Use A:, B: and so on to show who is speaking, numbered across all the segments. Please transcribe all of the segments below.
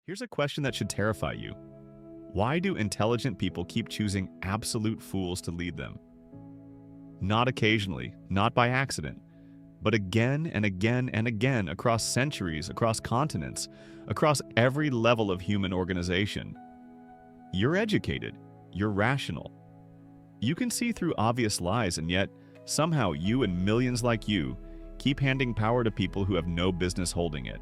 A: Here's a question that should terrify you. Why do intelligent people keep choosing absolute fools to lead them? Not occasionally, not by accident, but again and again and again across centuries, across continents, across every level of human organization. You're educated, you're rational. You can see through obvious lies, and yet, somehow you and millions like you keep handing power to people who have no business holding it.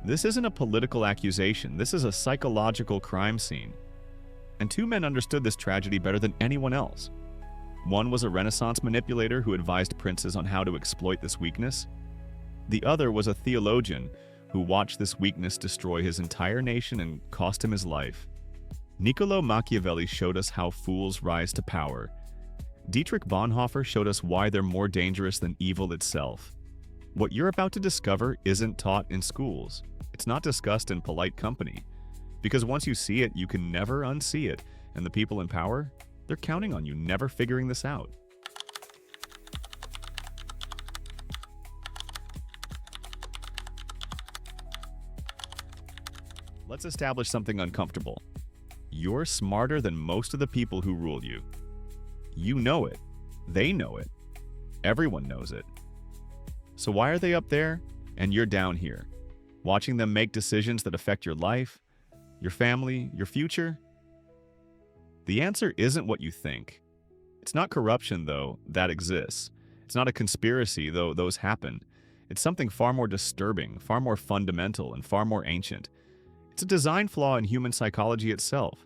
A: This isn't a political accusation, this is a psychological crime scene. And two men understood this tragedy better than anyone else. One was a Renaissance manipulator who advised princes on how to exploit this weakness. The other was a theologian who watched this weakness destroy his entire nation and cost him his life. Niccolò Machiavelli showed us how fools rise to power. Dietrich Bonhoeffer showed us why they're more dangerous than evil itself. What you're about to discover isn't taught in schools. It's not discussed in polite company. Because once you see it, you can never unsee it, and the people in power, they're counting on you never figuring this out. Let's establish something uncomfortable. You're smarter than most of the people who rule you. You know it. They know it. Everyone knows it. So why are they up there and you're down here, watching them make decisions that affect your life, your family, your future? The answer isn't what you think. It's not corruption, though, that exists. It's not a conspiracy, though those happen. It's something far more disturbing, far more fundamental, and far more ancient. It's a design flaw in human psychology itself.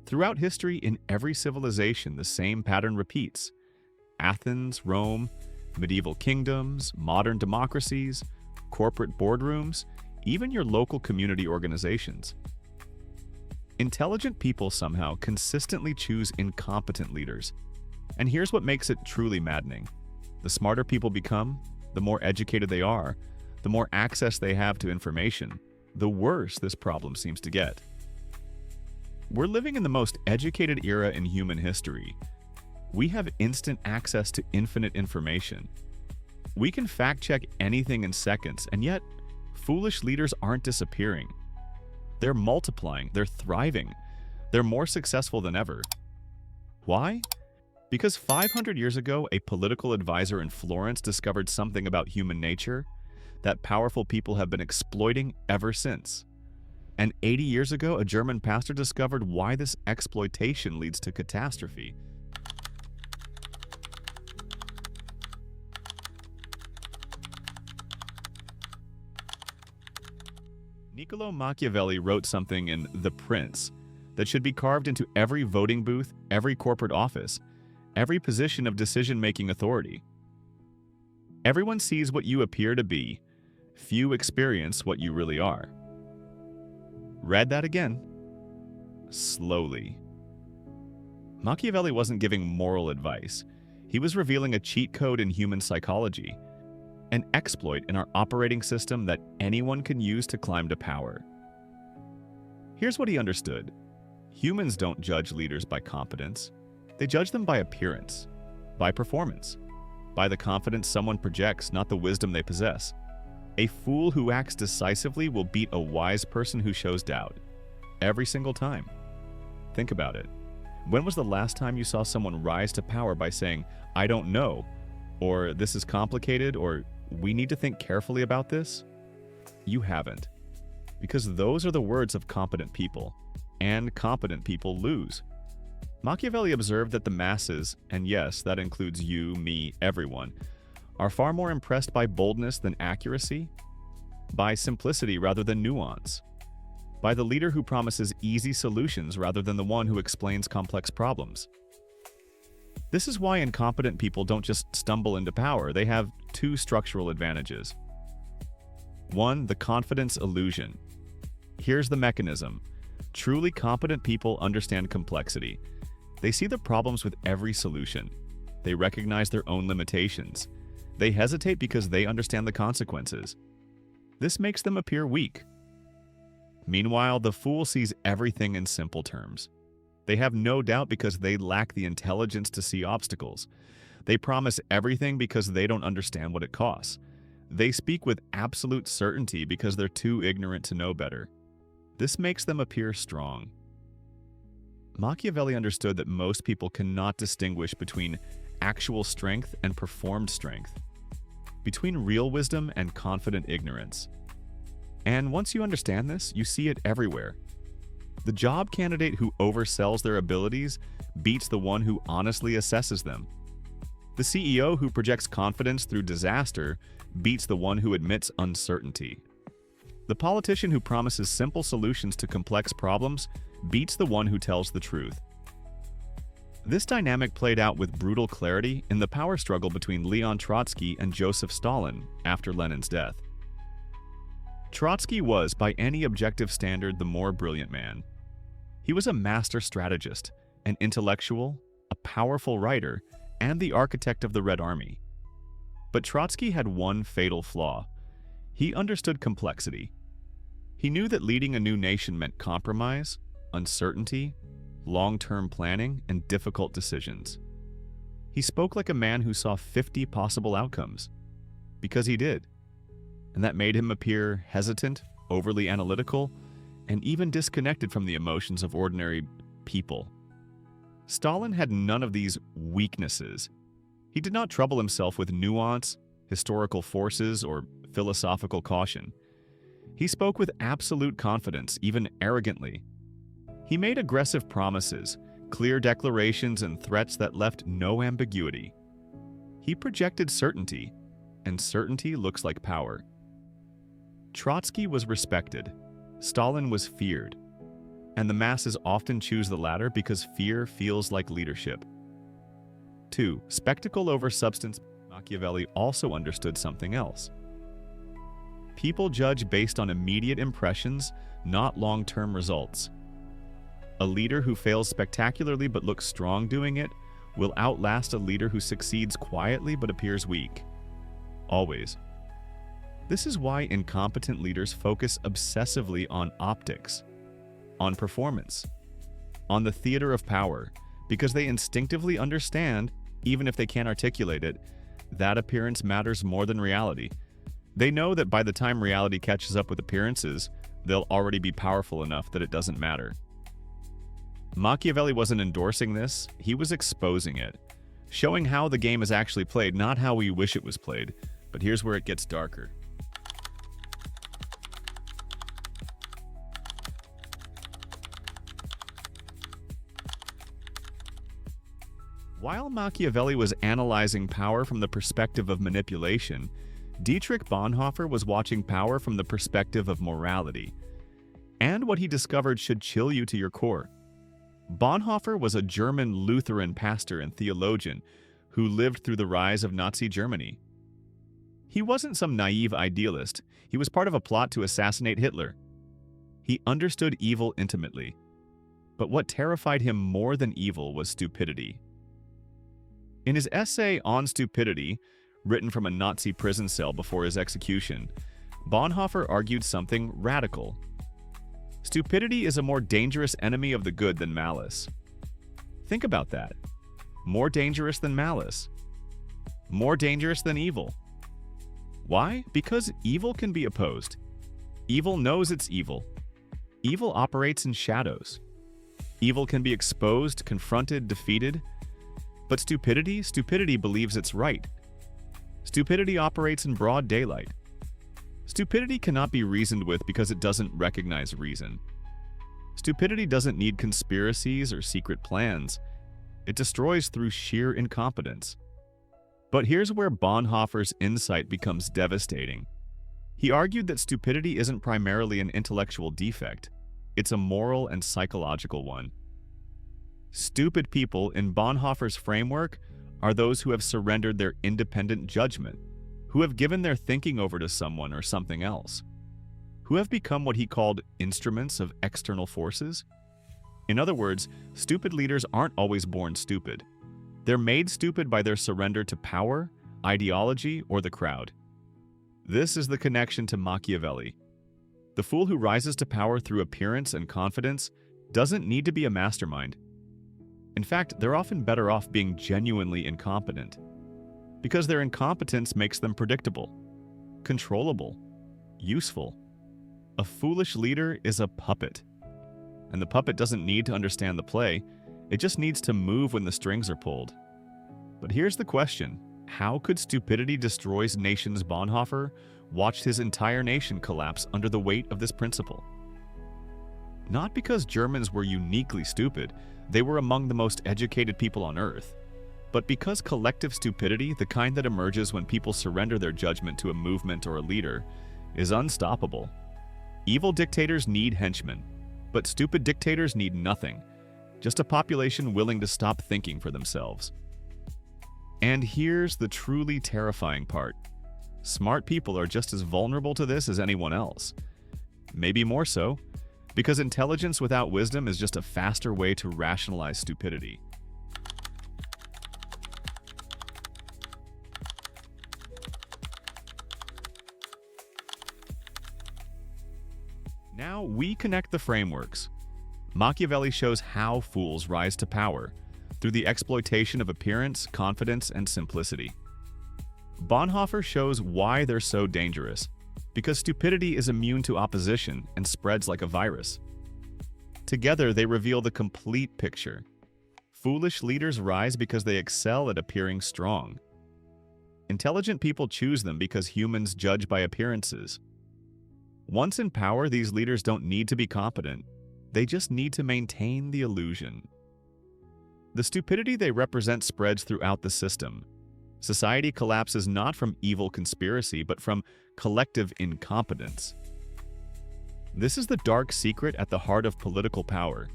A: Throughout history, in every civilization, the same pattern repeats. Athens, Rome, medieval kingdoms, modern democracies, corporate boardrooms, even your local community organizations. Intelligent people somehow consistently choose incompetent leaders. And here's what makes it truly maddening. The smarter people become, the more educated they are, the more access they have to information, the worse this problem seems to get. We're living in the most educated era in human history. We have instant access to infinite information. We can fact-check anything in seconds, and yet, foolish leaders aren't disappearing. They're multiplying, they're thriving, they're more successful than ever. Why? Because 500 years ago, a political advisor in Florence discovered something about human nature that powerful people have been exploiting ever since. And 80 years ago, a German pastor discovered why this exploitation leads to catastrophe. Niccolò Machiavelli wrote something in The Prince that should be carved into every voting booth, every corporate office, every position of decision-making authority. Everyone sees what you appear to be. Few experience what you really are. Read that again. Slowly. Machiavelli wasn't giving moral advice. He was revealing a cheat code in human psychology, an exploit in our operating system that anyone can use to climb to power. Here's what he understood. Humans don't judge leaders by competence. They judge them by appearance, by performance, by the confidence someone projects, not the wisdom they possess. A fool who acts decisively will beat a wise person who shows doubt. Every single time. Think about it. When was the last time you saw someone rise to power by saying, "I don't know," or "this is complicated," or "we need to think carefully about this"? You haven't. Because those are the words of competent people. And competent people lose. Machiavelli observed that the masses, and yes, that includes you, me, everyone, are far more impressed by boldness than accuracy, by simplicity rather than nuance, by the leader who promises easy solutions rather than the one who explains complex problems. This is why incompetent people don't just stumble into power. They have two structural advantages. One, the confidence illusion. Here's the mechanism. Truly competent people understand complexity. They see the problems with every solution. They recognize their own limitations. They hesitate because they understand the consequences. This makes them appear weak. Meanwhile, the fool sees everything in simple terms. They have no doubt because they lack the intelligence to see obstacles. They promise everything because they don't understand what it costs. They speak with absolute certainty because they're too ignorant to know better. This makes them appear strong. Machiavelli understood that most people cannot distinguish between actual strength and performed strength, between real wisdom and confident ignorance. And once you understand this, you see it everywhere. The job candidate who oversells their abilities beats the one who honestly assesses them. The CEO who projects confidence through disaster beats the one who admits uncertainty. The politician who promises simple solutions to complex problems beats the one who tells the truth. This dynamic played out with brutal clarity in the power struggle between Leon Trotsky and Joseph Stalin after Lenin's death. Trotsky was, by any objective standard, the more brilliant man. He was a master strategist, an intellectual, a powerful writer, and the architect of the Red Army. But Trotsky had one fatal flaw. He understood complexity. He knew that leading a new nation meant compromise, uncertainty, long-term planning, and difficult decisions. He spoke like a man who saw 50 possible outcomes, because he did. And that made him appear hesitant, overly analytical, and even disconnected from the emotions of ordinary people. Stalin had none of these weaknesses. He did not trouble himself with nuance, historical forces, or philosophical caution. He spoke with absolute confidence, even arrogantly. He made aggressive promises, clear declarations, and threats that left no ambiguity. He projected certainty, and certainty looks like power. Trotsky was respected, Stalin was feared, and the masses often choose the latter because fear feels like leadership. 2. Spectacle over substance. Machiavelli also understood something else. People judge based on immediate impressions, not long-term results. A leader who fails spectacularly but looks strong doing it will outlast a leader who succeeds quietly but appears weak. Always. This is why incompetent leaders focus obsessively on optics, on performance, on the theater of power, because they instinctively understand, even if they can't articulate it, that appearance matters more than reality. They know that by the time reality catches up with appearances, they'll already be powerful enough that it doesn't matter. Machiavelli wasn't endorsing this, he was exposing it, showing how the game is actually played, not how we wish it was played. But here's where it gets darker. While Machiavelli was analyzing power from the perspective of manipulation, Dietrich Bonhoeffer was watching power from the perspective of morality. And what he discovered should chill you to your core. Bonhoeffer was a German Lutheran pastor and theologian who lived through the rise of Nazi Germany. He wasn't some naive idealist, he was part of a plot to assassinate Hitler. He understood evil intimately. But what terrified him more than evil was stupidity. In his essay on stupidity, written from a Nazi prison cell before his execution, Bonhoeffer argued something radical. Stupidity is a more dangerous enemy of the good than malice. Think about that. More dangerous than malice. More dangerous than evil. Why? Because evil can be opposed. Evil knows it's evil. Evil operates in shadows. Evil can be exposed, confronted, defeated. But stupidity believes it's right. Stupidity operates in broad daylight. Stupidity cannot be reasoned with because it doesn't recognize reason. Stupidity doesn't need conspiracies or secret plans. It destroys through sheer incompetence. But here's where Bonhoeffer's insight becomes devastating. He argued that stupidity isn't primarily an intellectual defect. It's a moral and psychological one. Stupid people in Bonhoeffer's framework are those who have surrendered their independent judgment, who have given their thinking over to someone or something else, who have become what he called instruments of external forces. In other words, stupid leaders aren't always born stupid. They're made stupid by their surrender to power, ideology, or the crowd. This is the connection to Machiavelli. The fool who rises to power through appearance and confidence doesn't need to be a mastermind. In fact, they're often better off being genuinely incompetent, because their incompetence makes them predictable, controllable, useful. A foolish leader is a puppet. And the puppet doesn't need to understand the play, it just needs to move when the strings are pulled. But here's the question. How could stupidity destroys nations Bonhoeffer watched his entire nation collapse under the weight of this principle? Not because Germans were uniquely stupid, they were among the most educated people on earth, but because collective stupidity, the kind that emerges when people surrender their judgment to a movement or a leader, is unstoppable. Evil dictators need henchmen, but stupid dictators need nothing, just a population willing to stop thinking for themselves. And here's the truly terrifying part. Smart people are just as vulnerable to this as anyone else. Maybe more so, because intelligence without wisdom is just a faster way to rationalize stupidity. Now we connect the frameworks. Machiavelli shows how fools rise to power through the exploitation of appearance, confidence, and simplicity. Bonhoeffer shows why they're so dangerous, because stupidity is immune to opposition and spreads like a virus. Together, they reveal the complete picture. Foolish leaders rise because they excel at appearing strong. Intelligent people choose them because humans judge by appearances. Once in power, these leaders don't need to be competent. They just need to maintain the illusion. The stupidity they represent spreads throughout the system. Society collapses not from evil conspiracy, but from collective incompetence. This is the dark secret at the heart of political power.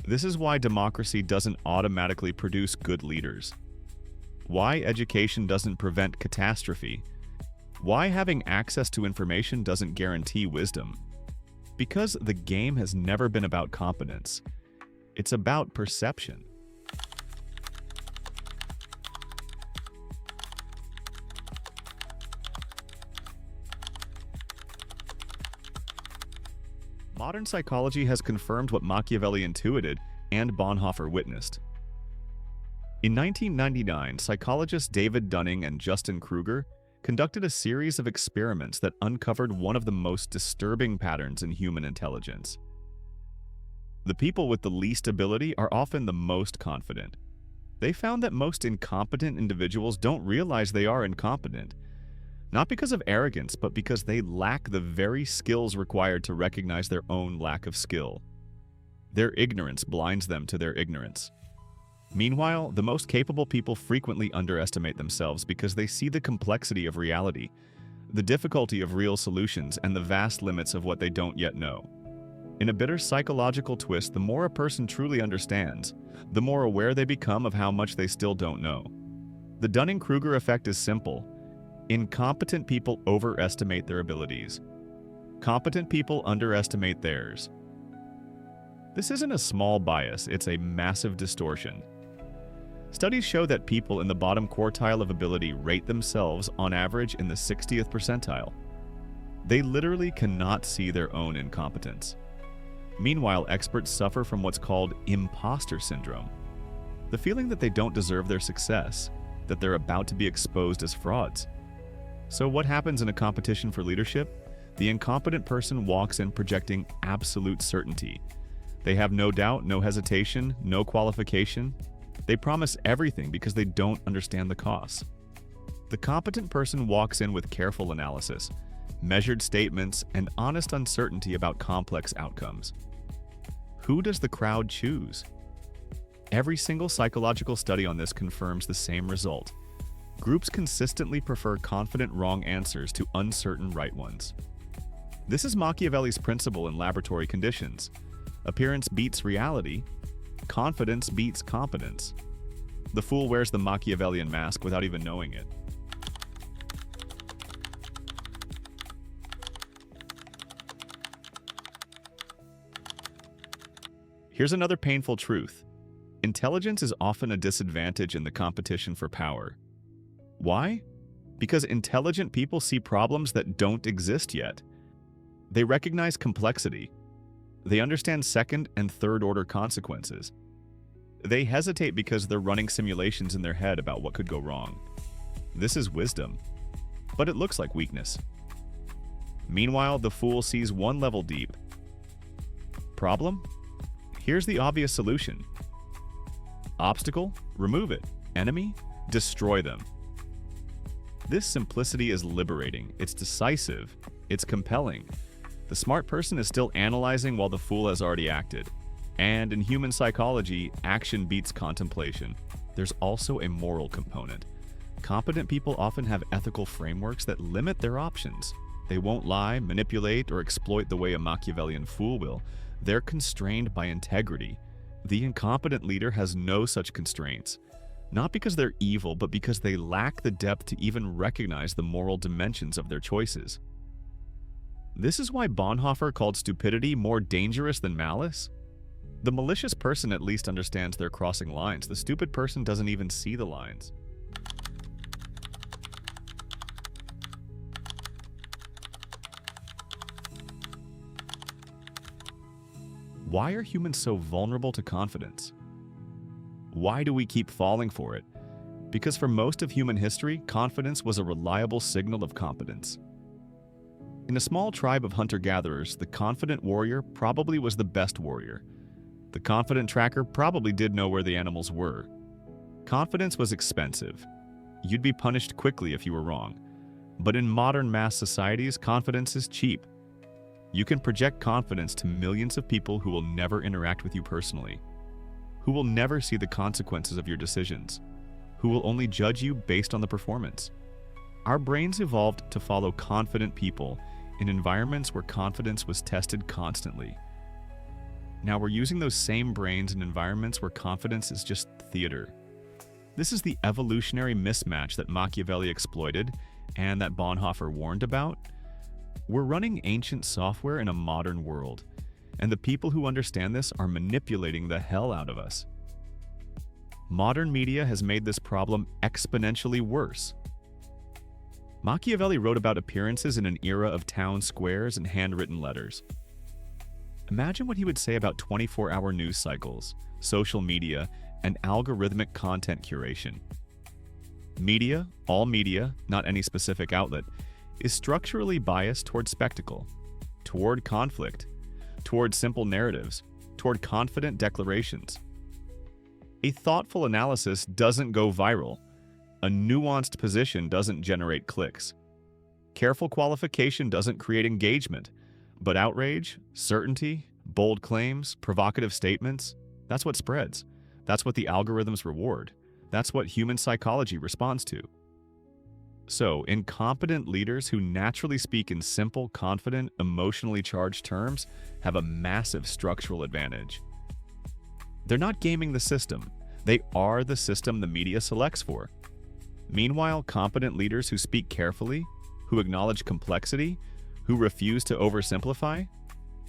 A: This is why democracy doesn't automatically produce good leaders. Why education doesn't prevent catastrophe. Why having access to information doesn't guarantee wisdom. Because the game has never been about competence. It's about perception. Modern psychology has confirmed what Machiavelli intuited and Bonhoeffer witnessed. In 1999, psychologists David Dunning and Justin-Kruger conducted a series of experiments that uncovered one of the most disturbing patterns in human intelligence. The people with the least ability are often the most confident. They found that most incompetent individuals don't realize they are incompetent, not because of arrogance, but because they lack the very skills required to recognize their own lack of skill. Their ignorance blinds them to their ignorance. Meanwhile, the most capable people frequently underestimate themselves because they see the complexity of reality, the difficulty of real solutions, and the vast limits of what they don't yet know. In a bitter psychological twist, the more a person truly understands, the more aware they become of how much they still don't know. The Dunning-Kruger effect is simple. Incompetent people overestimate their abilities. Competent people underestimate theirs. This isn't a small bias, it's a massive distortion. Studies show that people in the bottom quartile of ability rate themselves on average in the 60th percentile. They literally cannot see their own incompetence. Meanwhile, experts suffer from what's called imposter syndrome, the feeling that they don't deserve their success, that they're about to be exposed as frauds. So what happens in a competition for leadership? The incompetent person walks in projecting absolute certainty. They have no doubt, no hesitation, no qualification. They promise everything because they don't understand the costs. The competent person walks in with careful analysis, measured statements, and honest uncertainty about complex outcomes. Who does the crowd choose? Every single psychological study on this confirms the same result. Groups consistently prefer confident wrong answers to uncertain right ones. This is Machiavelli's principle in laboratory conditions. Appearance beats reality. Confidence beats competence. The fool wears the Machiavellian mask without even knowing it. Here's another painful truth. Intelligence is often a disadvantage in the competition for power. Why? Because intelligent people see problems that don't exist yet. They recognize complexity. They understand second and third order consequences. They hesitate because they're running simulations in their head about what could go wrong. This is wisdom, but it looks like weakness. Meanwhile, the fool sees one level deep. Problem? Here's the obvious solution. Obstacle? Remove it. Enemy? Destroy them. This simplicity is liberating. It's decisive. It's compelling. The smart person is still analyzing while the fool has already acted. And in human psychology, action beats contemplation. There's also a moral component. Competent people often have ethical frameworks that limit their options. They won't lie, manipulate, or exploit the way a Machiavellian fool will. They're constrained by integrity. The incompetent leader has no such constraints. Not because they're evil, but because they lack the depth to even recognize the moral dimensions of their choices. This is why Bonhoeffer called stupidity more dangerous than malice. The malicious person at least understands they're crossing lines. The stupid person doesn't even see the lines. Why are humans so vulnerable to confidence? Why do we keep falling for it? Because for most of human history, confidence was a reliable signal of competence. In a small tribe of hunter-gatherers, the confident warrior probably was the best warrior. The confident tracker probably did know where the animals were. Confidence was expensive. You'd be punished quickly if you were wrong. But in modern mass societies, confidence is cheap. You can project confidence to millions of people who will never interact with you personally, who will never see the consequences of your decisions, who will only judge you based on the performance. Our brains evolved to follow confident people in environments where confidence was tested constantly. Now we're using those same brains in environments where confidence is just theater. This is the evolutionary mismatch that Machiavelli exploited and that Bonhoeffer warned about. We're running ancient software in a modern world, and the people who understand this are manipulating the hell out of us. Modern media has made this problem exponentially worse. Machiavelli wrote about appearances in an era of town squares and handwritten letters. Imagine what he would say about 24-hour news cycles, social media, and algorithmic content curation. Media, all media, not any specific outlet, is structurally biased toward spectacle, toward conflict, toward simple narratives, toward confident declarations. A thoughtful analysis doesn't go viral. A nuanced position doesn't generate clicks. Careful qualification doesn't create engagement. But outrage, certainty, bold claims, provocative statements, that's what spreads. That's what the algorithms reward. That's what human psychology responds to. So, incompetent leaders who naturally speak in simple, confident, emotionally charged terms have a massive structural advantage. They're not gaming the system. They are the system the media selects for. Meanwhile, competent leaders who speak carefully, who acknowledge complexity, who refuse to oversimplify,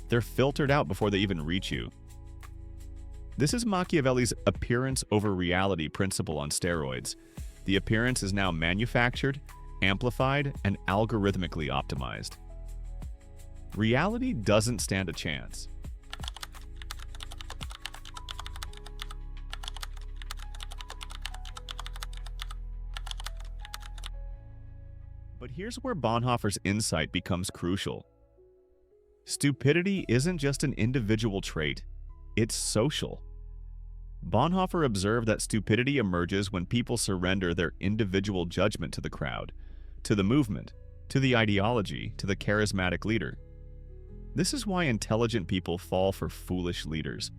A: they're filtered out before they even reach you. This is Machiavelli's appearance over reality principle on steroids. The appearance is now manufactured, amplified, and algorithmically optimized. Reality doesn't stand a chance. But here's where Bonhoeffer's insight becomes crucial. Stupidity isn't just an individual trait, it's social. Bonhoeffer observed that stupidity emerges when people surrender their individual judgment to the crowd, to the movement, to the ideology, to the charismatic leader. This is why intelligent people fall for foolish leaders.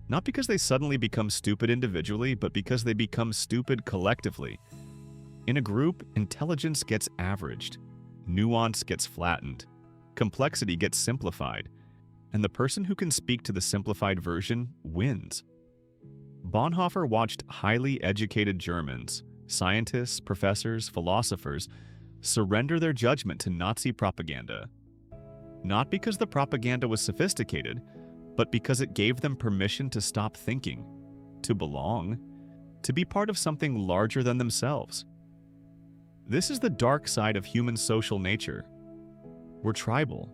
A: Not because they suddenly become stupid individually, but because they become stupid collectively. In a group, intelligence gets averaged, nuance gets flattened, complexity gets simplified, and the person who can speak to the simplified version wins. Bonhoeffer watched highly educated Germans, scientists, professors, philosophers, surrender their judgment to Nazi propaganda. Not because the propaganda was sophisticated, but because it gave them permission to stop thinking, to belong, to be part of something larger than themselves. This is the dark side of human social nature. We're tribal.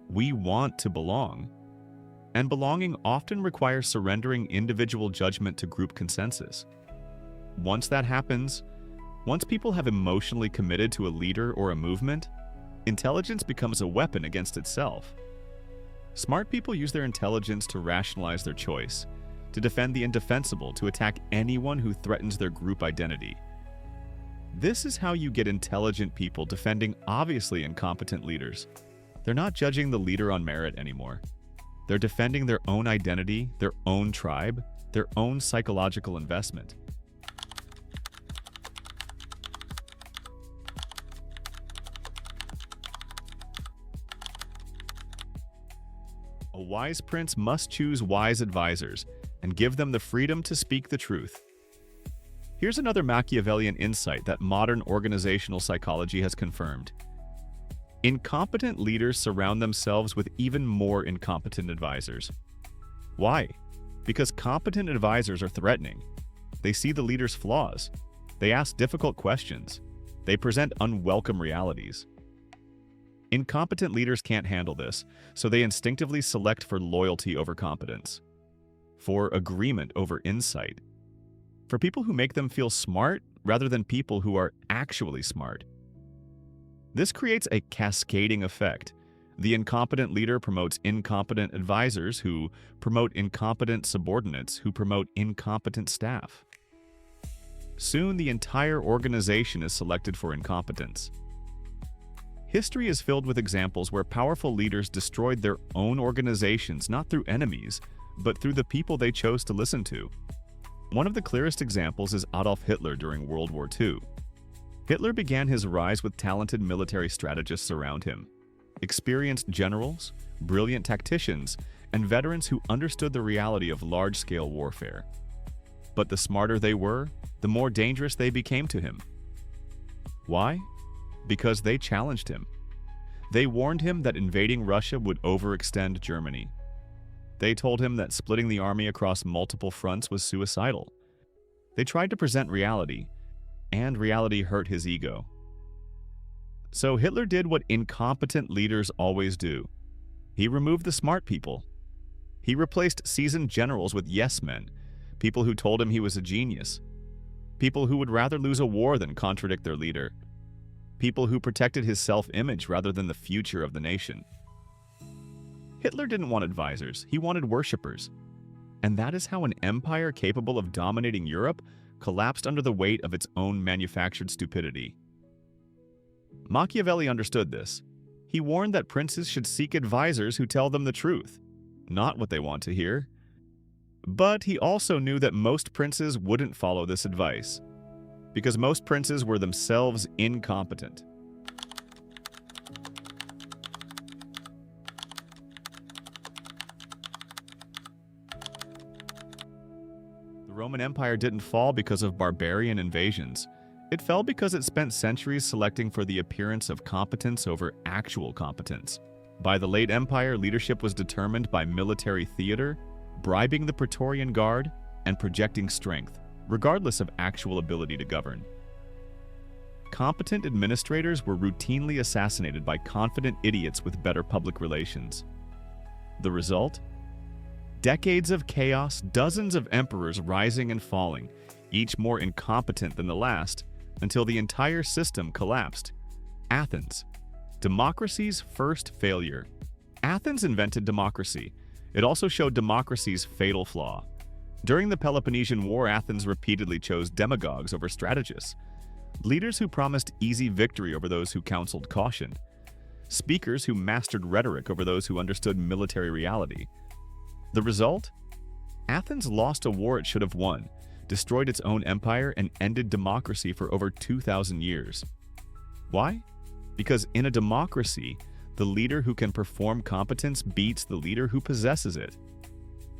A: We want to belong. And belonging often requires surrendering individual judgment to group consensus. Once that happens, once people have emotionally committed to a leader or a movement, intelligence becomes a weapon against itself. Smart people use their intelligence to rationalize their choice, to defend the indefensible, to attack anyone who threatens their group identity. This is how you get intelligent people defending obviously incompetent leaders. They're not judging the leader on merit anymore. They're defending their own identity, their own tribe, their own psychological investment. A wise prince must choose wise advisors and give them the freedom to speak the truth. Here's another Machiavellian insight that modern organizational psychology has confirmed. Incompetent leaders surround themselves with even more incompetent advisors. Why? Because competent advisors are threatening. They see the leader's flaws. They ask difficult questions. They present unwelcome realities. Incompetent leaders can't handle this, so they instinctively select for loyalty over competence, for agreement over insight, for people who make them feel smart rather than people who are actually smart. This creates a cascading effect. The incompetent leader promotes incompetent advisors who promote incompetent subordinates who promote incompetent staff. Soon, the entire organization is selected for incompetence. History is filled with examples where powerful leaders destroyed their own organizations not through enemies, but through the people they chose to listen to. One of the clearest examples is Adolf Hitler during World War II. Hitler began his rise with talented military strategists around him, experienced generals, brilliant tacticians, and veterans who understood the reality of large-scale warfare. But the smarter they were, the more dangerous they became to him. Why? Because they challenged him. They warned him that invading Russia would overextend Germany. They told him that splitting the army across multiple fronts was suicidal. They tried to present reality, and reality hurt his ego. So Hitler did what incompetent leaders always do. He removed the smart people. He replaced seasoned generals with yes-men, people who told him he was a genius, people who would rather lose a war than contradict their leader, people who protected his self-image rather than the future of the nation. Hitler didn't want advisors, he wanted worshippers. And that is how an empire capable of dominating Europe collapsed under the weight of its own manufactured stupidity. Machiavelli understood this. He warned that princes should seek advisors who tell them the truth, not what they want to hear. But he also knew that most princes wouldn't follow this advice, because most princes were themselves incompetent. The Roman Empire didn't fall because of barbarian invasions. It fell because it spent centuries selecting for the appearance of competence over actual competence. By the late Empire, leadership was determined by military theater, bribing the Praetorian Guard, and projecting strength, regardless of actual ability to govern. Competent administrators were routinely assassinated by confident idiots with better public relations. The result? Decades of chaos, dozens of emperors rising and falling, each more incompetent than the last, until the entire system collapsed. Athens, democracy's first failure. Athens invented democracy. It also showed democracy's fatal flaw. During the Peloponnesian War, Athens repeatedly chose demagogues over strategists, leaders who promised easy victory over those who counseled caution, speakers who mastered rhetoric over those who understood military reality. The result? Athens lost a war it should have won, destroyed its own empire, and ended democracy for over 2,000 years. Why? Because in a democracy, the leader who can perform competence beats the leader who possesses it.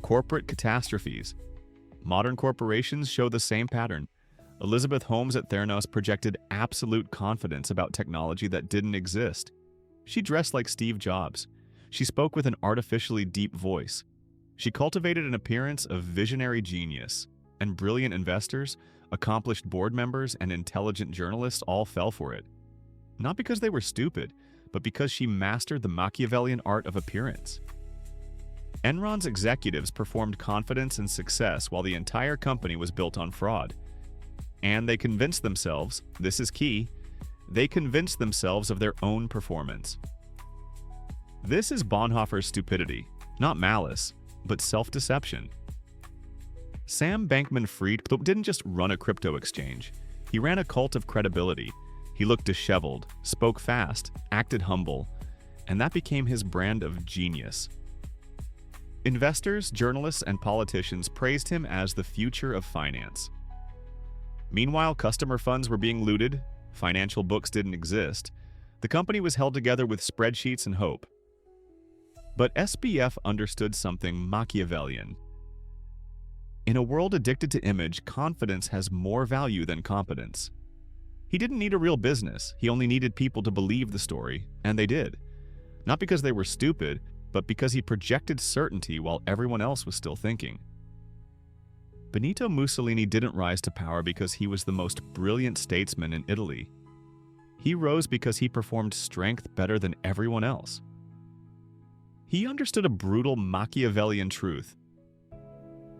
A: Corporate catastrophes. Modern corporations show the same pattern. Elizabeth Holmes at Theranos projected absolute confidence about technology that didn't exist. She dressed like Steve Jobs. She spoke with an artificially deep voice. She cultivated an appearance of visionary genius, and brilliant investors, accomplished board members, and intelligent journalists all fell for it. Not because they were stupid, but because she mastered the Machiavellian art of appearance. Enron's executives performed confidence and success while the entire company was built on fraud. And they convinced themselves, this is key, They convinced themselves of their own performance. This is Bonhoeffer's stupidity, not malice, but self-deception. Sam Bankman-Fried didn't just run a crypto exchange. He ran a cult of credibility. He looked disheveled, spoke fast, acted humble, and that became his brand of genius. Investors, journalists, and politicians praised him as the future of finance. Meanwhile, customer funds were being looted, financial books didn't exist, the company was held together with spreadsheets and hope. But SBF understood something Machiavellian. In a world addicted to image, confidence has more value than competence. He didn't need a real business, he only needed people to believe the story, and they did. Not because they were stupid, but because he projected certainty while everyone else was still thinking. Benito Mussolini didn't rise to power because he was the most brilliant statesman in Italy. He rose because he performed strength better than everyone else. He understood a brutal Machiavellian truth.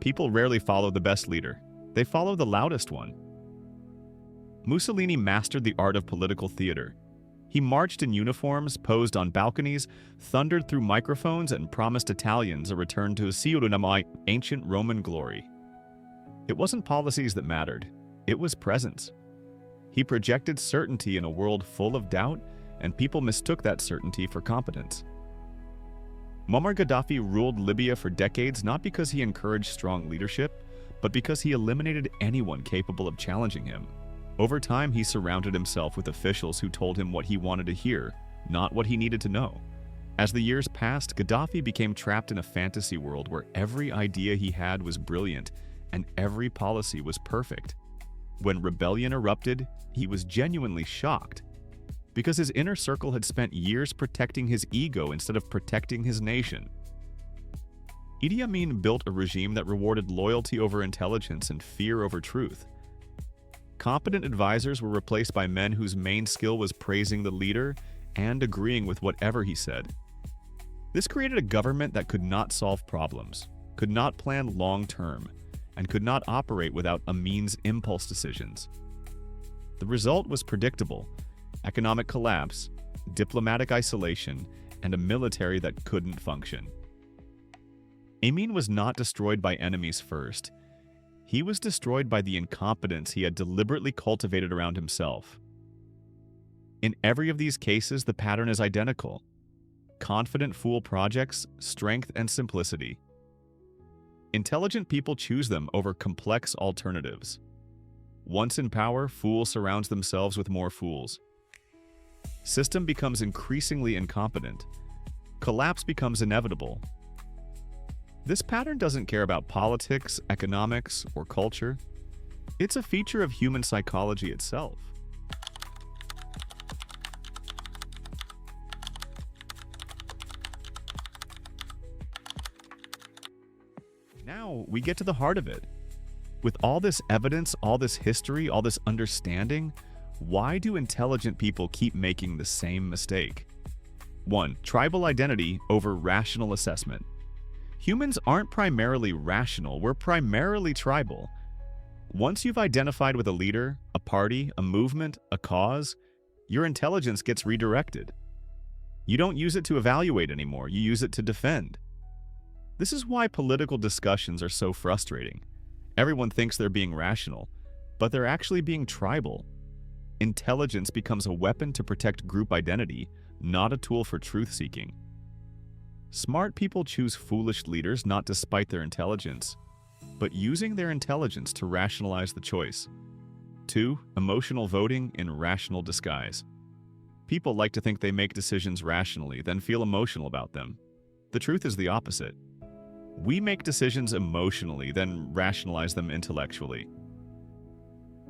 A: People rarely follow the best leader. They follow the loudest one. Mussolini mastered the art of political theater. He marched in uniforms, posed on balconies, thundered through microphones, and promised Italians a return to ancient Roman glory. It wasn't policies that mattered. It was presence. He projected certainty in a world full of doubt, and people mistook that certainty for competence. Muammar Gaddafi ruled Libya for decades not because he encouraged strong leadership, but because he eliminated anyone capable of challenging him. Over time, he surrounded himself with officials who told him what he wanted to hear, not what he needed to know. As the years passed, Gaddafi became trapped in a fantasy world where every idea he had was brilliant and every policy was perfect. When rebellion erupted, he was genuinely shocked, because his inner circle had spent years protecting his ego instead of protecting his nation. Idi Amin built a regime that rewarded loyalty over intelligence and fear over truth. Competent advisors were replaced by men whose main skill was praising the leader and agreeing with whatever he said. This created a government that could not solve problems, could not plan long-term, and could not operate without Amin's impulse decisions. The result was predictable: economic collapse, diplomatic isolation, and a military that couldn't function. Amin was not destroyed by enemies first. He was destroyed by the incompetence he had deliberately cultivated around himself. In every of these cases, the pattern is identical: confident fool projects, strength, and simplicity. Intelligent people choose them over complex alternatives. Once in power, fool surrounds themselves with more fools. System becomes increasingly incompetent. Collapse becomes inevitable. This pattern doesn't care about politics, economics, or culture. It's a feature of human psychology itself. Now we get to the heart of it. With all this evidence, all this history, all this understanding, why do intelligent people keep making the same mistake? 1. Tribal identity over rational assessment. Humans aren't primarily rational, we're primarily tribal. Once you've identified with a leader, a party, a movement, a cause, your intelligence gets redirected. You don't use it to evaluate anymore, you use it to defend. This is why political discussions are so frustrating. Everyone thinks they're being rational, but they're actually being tribal. Intelligence becomes a weapon to protect group identity, not a tool for truth-seeking. Smart people choose foolish leaders not despite their intelligence, but using their intelligence to rationalize the choice. 2. Emotional voting in rational disguise. People like to think they make decisions rationally, then feel emotional about them. The truth is the opposite. We make decisions emotionally, then rationalize them intellectually.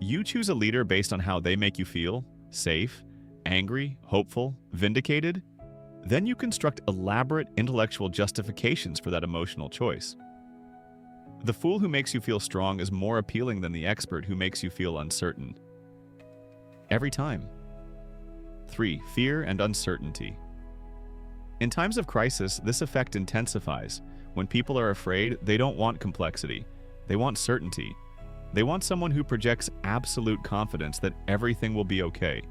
A: You choose a leader based on how they make you feel: safe, angry, hopeful, vindicated. Then you construct elaborate intellectual justifications for that emotional choice. The fool who makes you feel strong is more appealing than the expert who makes you feel uncertain. Every time. 3. Fear and uncertainty. In times of crisis, this effect intensifies. When people are afraid, they don't want complexity. They want certainty. They want someone who projects absolute confidence that everything will be okay.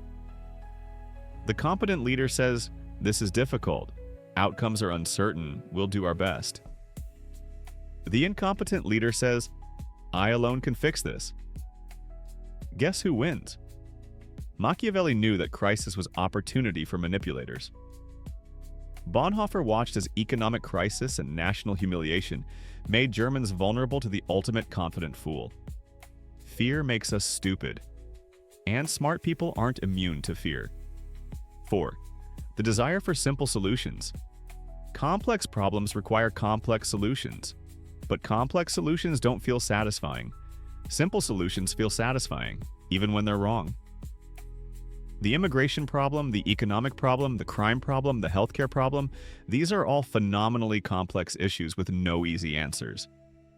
A: The competent leader says, "This is difficult. Outcomes are uncertain. We'll do our best." The incompetent leader says, "I alone can fix this." Guess who wins? Machiavelli knew that crisis was opportunity for manipulators. Bonhoeffer watched as economic crisis and national humiliation made Germans vulnerable to the ultimate confident fool. Fear makes us stupid, and smart people aren't immune to fear. 4. The desire for simple solutions. Complex problems require complex solutions, but complex solutions don't feel satisfying. Simple solutions feel satisfying, even when they're wrong. The immigration problem, the economic problem, the crime problem, the healthcare problem, these are all phenomenally complex issues with no easy answers.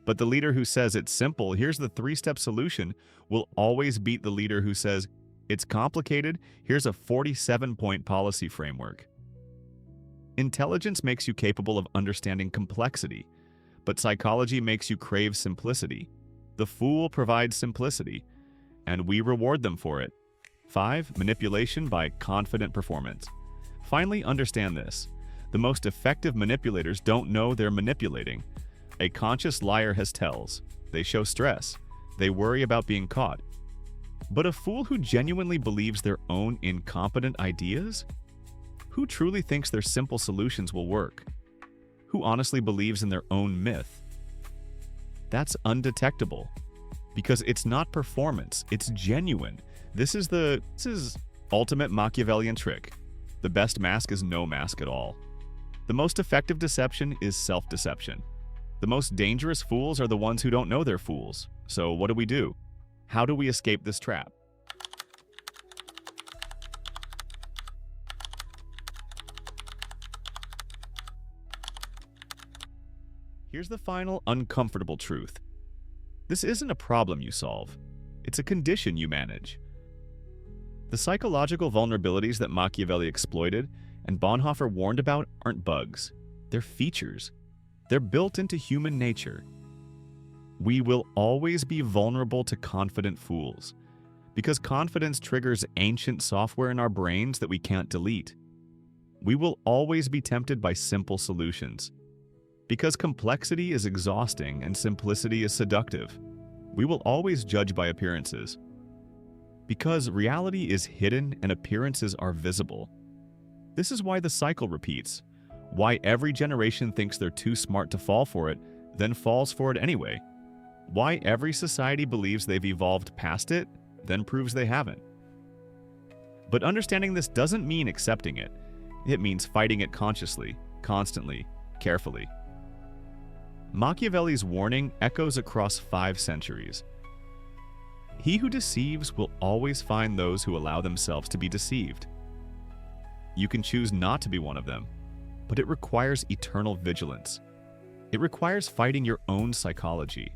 A: But the leader who says it's simple, here's the 3-step solution, will always beat the leader who says, it's complicated, here's a 47-point policy framework. Intelligence makes you capable of understanding complexity, but psychology makes you crave simplicity. The fool provides simplicity, and we reward them for it. 5. Manipulation by confident performance. Finally, understand this. The most effective manipulators don't know they're manipulating. A conscious liar has tells. They show stress. They worry about being caught. But a fool who genuinely believes their own incompetent ideas? Who truly thinks their simple solutions will work? Who honestly believes in their own myth? That's undetectable. Because it's not performance, it's genuine. This is ultimate Machiavellian trick. The best mask is no mask at all. The most effective deception is self-deception. The most dangerous fools are the ones who don't know they're fools. So what do? How do we escape this trap? Here's the final uncomfortable truth. This isn't a problem you solve. It's a condition you manage. The psychological vulnerabilities that Machiavelli exploited and Bonhoeffer warned about aren't bugs. They're features. They're built into human nature. We will always be vulnerable to confident fools, because confidence triggers ancient software in our brains that we can't delete. We will always be tempted by simple solutions, because complexity is exhausting and simplicity is seductive. We will always judge by appearances, because reality is hidden and appearances are visible. This is why the cycle repeats, why every generation thinks they're too smart to fall for it, then falls for it anyway. Why every society believes they've evolved past it, then proves they haven't. But understanding this doesn't mean accepting it. It means fighting it consciously, constantly, carefully. Machiavelli's warning echoes across 5 centuries. He who deceives will always find those who allow themselves to be deceived. You can choose not to be one of them, but it requires eternal vigilance. It requires fighting your own psychology.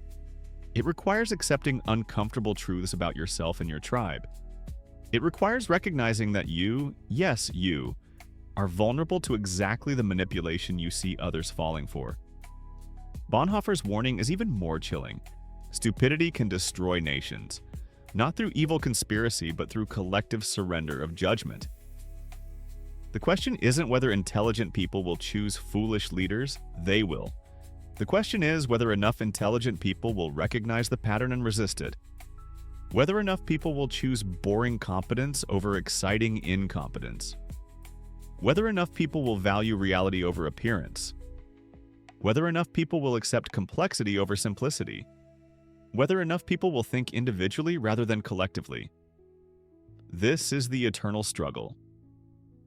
A: It requires accepting uncomfortable truths about yourself and your tribe. It requires recognizing that you, yes, you, are vulnerable to exactly the manipulation you see others falling for. Bonhoeffer's warning is even more chilling. Stupidity can destroy nations, not through evil conspiracy, but through collective surrender of judgment. The question isn't whether intelligent people will choose foolish leaders, they will. The question is whether enough intelligent people will recognize the pattern and resist it. Whether enough people will choose boring competence over exciting incompetence. Whether enough people will value reality over appearance. Whether enough people will accept complexity over simplicity. Whether enough people will think individually rather than collectively. This is the eternal struggle.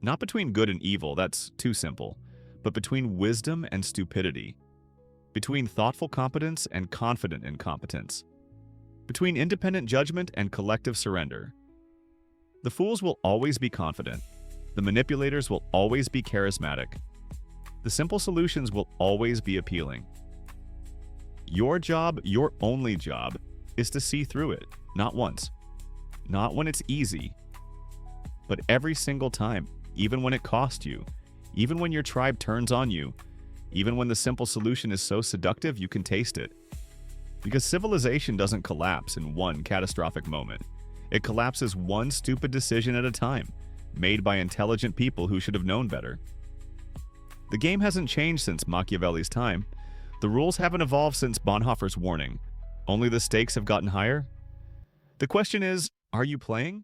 A: Not between good and evil, that's too simple, but between wisdom and stupidity. Between thoughtful competence and confident incompetence. Between independent judgment and collective surrender. The fools will always be confident. The manipulators will always be charismatic. The simple solutions will always be appealing. Your job, your only job, is to see through it, not once. Not when it's easy, but every single time, even when it costs you, even when your tribe turns on you, even when the simple solution is so seductive you can taste it. Because civilization doesn't collapse in one catastrophic moment. It collapses one stupid decision at a time. made by intelligent people who should have known better. The game hasn't changed since Machiavelli's time. The rules haven't evolved since Bonhoeffer's warning. Only the stakes have gotten higher. The question is, are you playing?